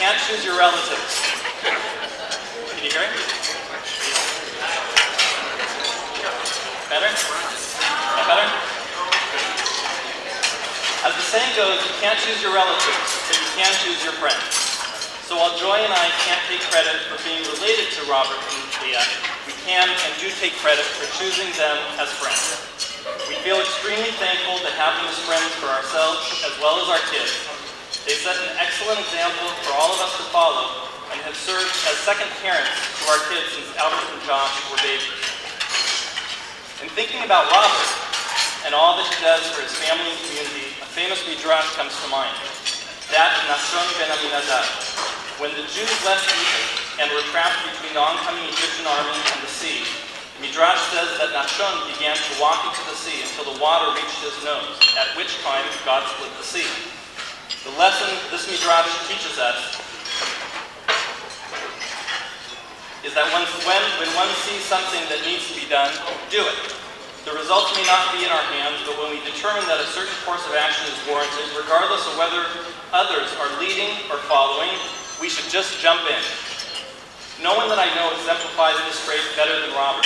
can't choose your relatives. Can you hear me? Better? That better? As the saying goes, you can't choose your relatives, but you can choose your friends. So while Joy and I can't take credit for being related to Robert and Leah, we can and do take credit for choosing them as friends. We feel extremely thankful to have them as friends for ourselves as well as our kids. They set an excellent example for all of us to follow and have served as second parents to our kids since Albert and Josh were babies. In thinking about Robert and all that he does for his family and community, a famous midrash comes to mind. That Nachshon ben Aminadab. When the Jews left Egypt and were trapped between the oncoming Egyptian army and the sea, Midrash says that Nachshon began to walk into the sea until the water reached his nose, at which time God split the sea. The lesson this Midrash teaches us is that when one sees something that needs to be done, do it. The results may not be in our hands, but when we determine that a certain course of action is warranted, regardless of whether others are leading or following, we should just jump in. No one that I know exemplifies this trait better than Robert.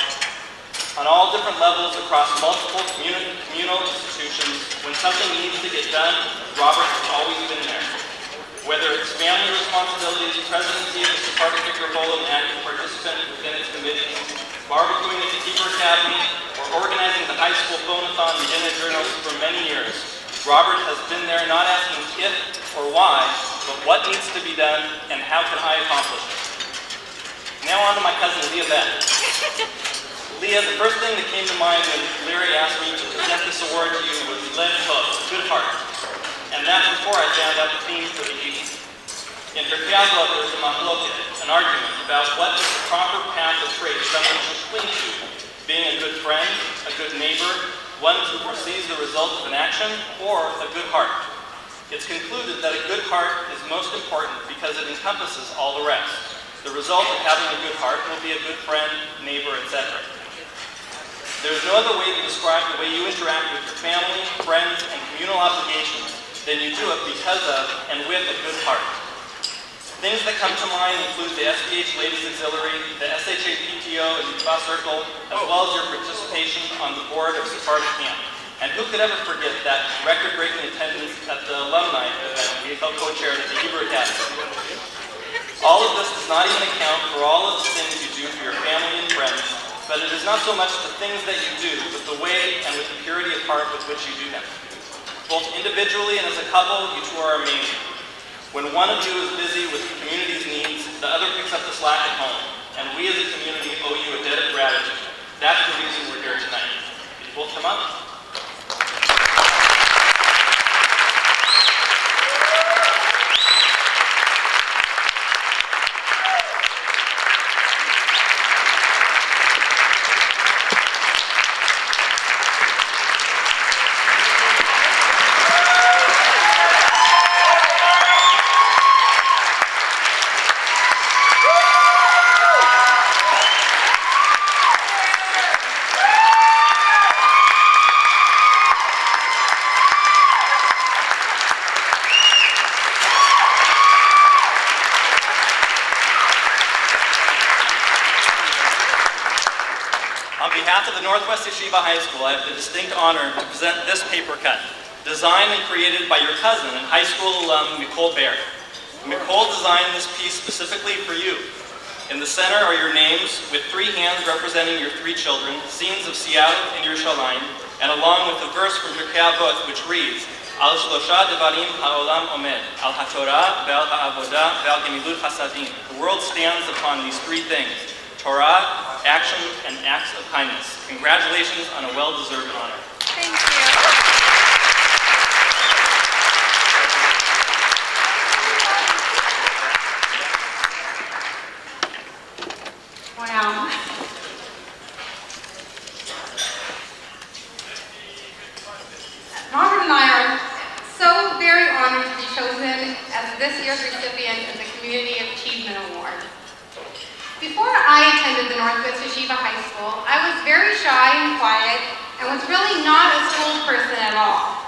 On all different levels across multiple communal institutions, when something needs to get done, Robert has always been there. Whether it's family responsibilities, presidency of the Sephardic Revolt, an active participant within its committees, barbecuing at the Hebrew Academy, or organizing the high school phone-a-thon and dinner journals for many years, Robert has been there not asking if or why, but what needs to be done and how can I accomplish it. Now on to my cousin Leah Beth. Leah, the first thing that came to mind when Larry asked me to present this award to you was Lev Tov, good heart. And that's before I found out the theme for the evening. In Pirkei Avot, there's a machloket, an argument about what is the proper path of trait someone should cling to. Being a good friend, a good neighbor, one who foresees the result of an action, or a good heart. It's concluded that a good heart is most important because it encompasses all the rest. The result of having a good heart will be a good friend, neighbor, etc. There's no other way to describe the way you interact with your family, friends, and communal obligations than you do it because of and with a good heart. Things that come to mind include the SPH Ladies Auxiliary, the SHA PTO and Mitzvah Circle, as well as your participation on the board of Sephardic Camp. And who could ever forget that record-breaking attendance at the alumni event we co-chaired at the Hebrew Academy. All of this does not even account for all of the things you do for your family and friends, but it is not so much the things that you do, but the way and with the purity of heart with which you do them. Both individually and as a couple, you two are amazing. When one of you is busy with the community's needs, the other picks up the slack at home, and we as a community owe you a debt of gratitude. That's the reason we're here tonight. Can you both come up? Northwest Yeshiva High School, I have the distinct honor to present this paper cut, designed and created by your cousin and high school alum, Nicole Baird. Nicole designed this piece specifically for you. In the center are your names, with three hands representing your three children, scenes of Seattle and Yerushalayim, and along with a verse from Pirkei Avot, which reads, Al shlosha devarim ha'olam omed, al ha'torah, ve'al ha'avodah, ve'al gemilut hasadim. The world stands upon these three things: Torah, action, and acts of kindness. Congratulations on a well-deserved honor. Thank you. Wow. Robert and I are so very honored to be chosen as this year's recipient of the Community Achievement Award. Before I attended the Northwest Yeshiva High School, I was very shy and quiet and was really not a school person at all.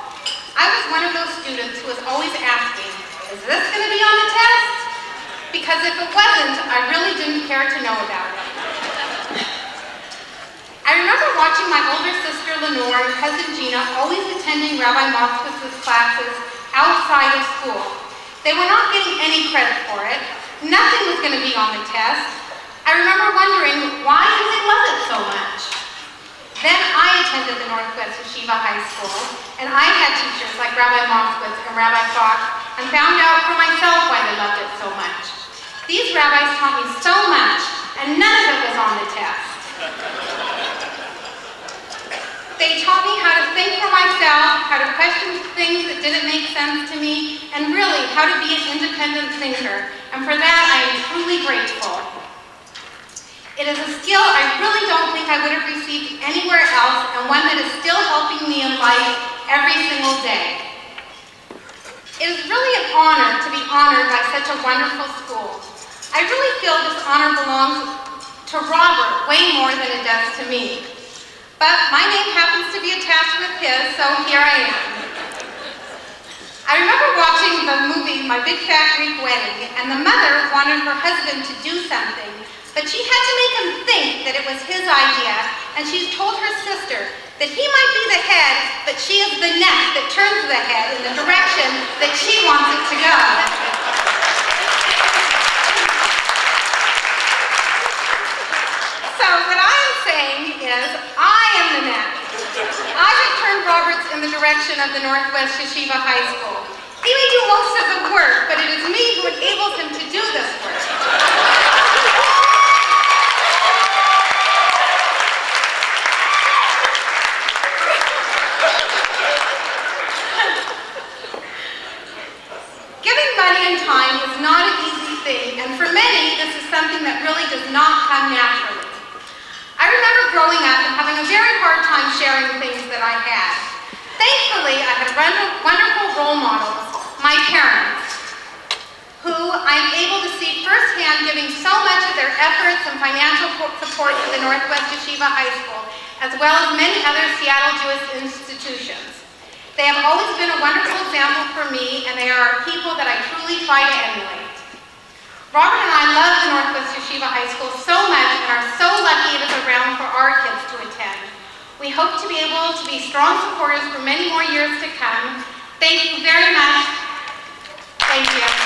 I was one of those students who was always asking, is this going to be on the test? it wasn't, I really didn't care to know about it. I remember watching my older sister Lenore and cousin Gina always attending Rabbi Moskowitz's classes outside of school. They were not getting any credit for it. Nothing was going to be on the test. I remember wondering, why do they love it so much? Then I attended the Northwest Yeshiva High School, and I had teachers like Rabbi Moskowitz and Rabbi Fox, and found out for myself why they loved it so much. These rabbis taught me so much, and none of it was on the test. They taught me how to think for myself, how to question things that didn't make sense to me, and really how to be an independent thinker. And for that, I am truly grateful. It is a skill I really don't think I would have received anywhere else, and one that is still helping me in life every single day. It is really an honor to be honored by such a wonderful school. I really feel this honor belongs to Robert way more than it does to me. But my name happens to be attached with his, so here I am. I remember watching the movie My Big Fat Greek Wedding, and the mother wanted her husband to do something, but she had to make him think that it was his idea, and she told her sister that he might be the head, but she is the neck that turns the head in the direction that she wants it to go. So what I am saying is, I am the neck. I have turned Roberts in the direction of the Northwest Yeshiva High School. He may do most of the work, but it is me who enables him to do this work. Giving money and time is not an easy thing, and for many, this is something that really does not come naturally. I remember growing up and having a very hard time sharing the things that I had. Thankfully, I had wonderful role models, my parents, who I'm able to see firsthand giving so much of their efforts and financial support to the Northwest Yeshiva High School, as well as many other Seattle Jewish institutions. They have always been a wonderful example for me, and they are people that I truly try to emulate. Robert and I love the Northwest Yeshiva High School so much and are so lucky it is around for our kids to attend. We hope to be able to be strong supporters for many more years to come. Thank you very much. Thank you.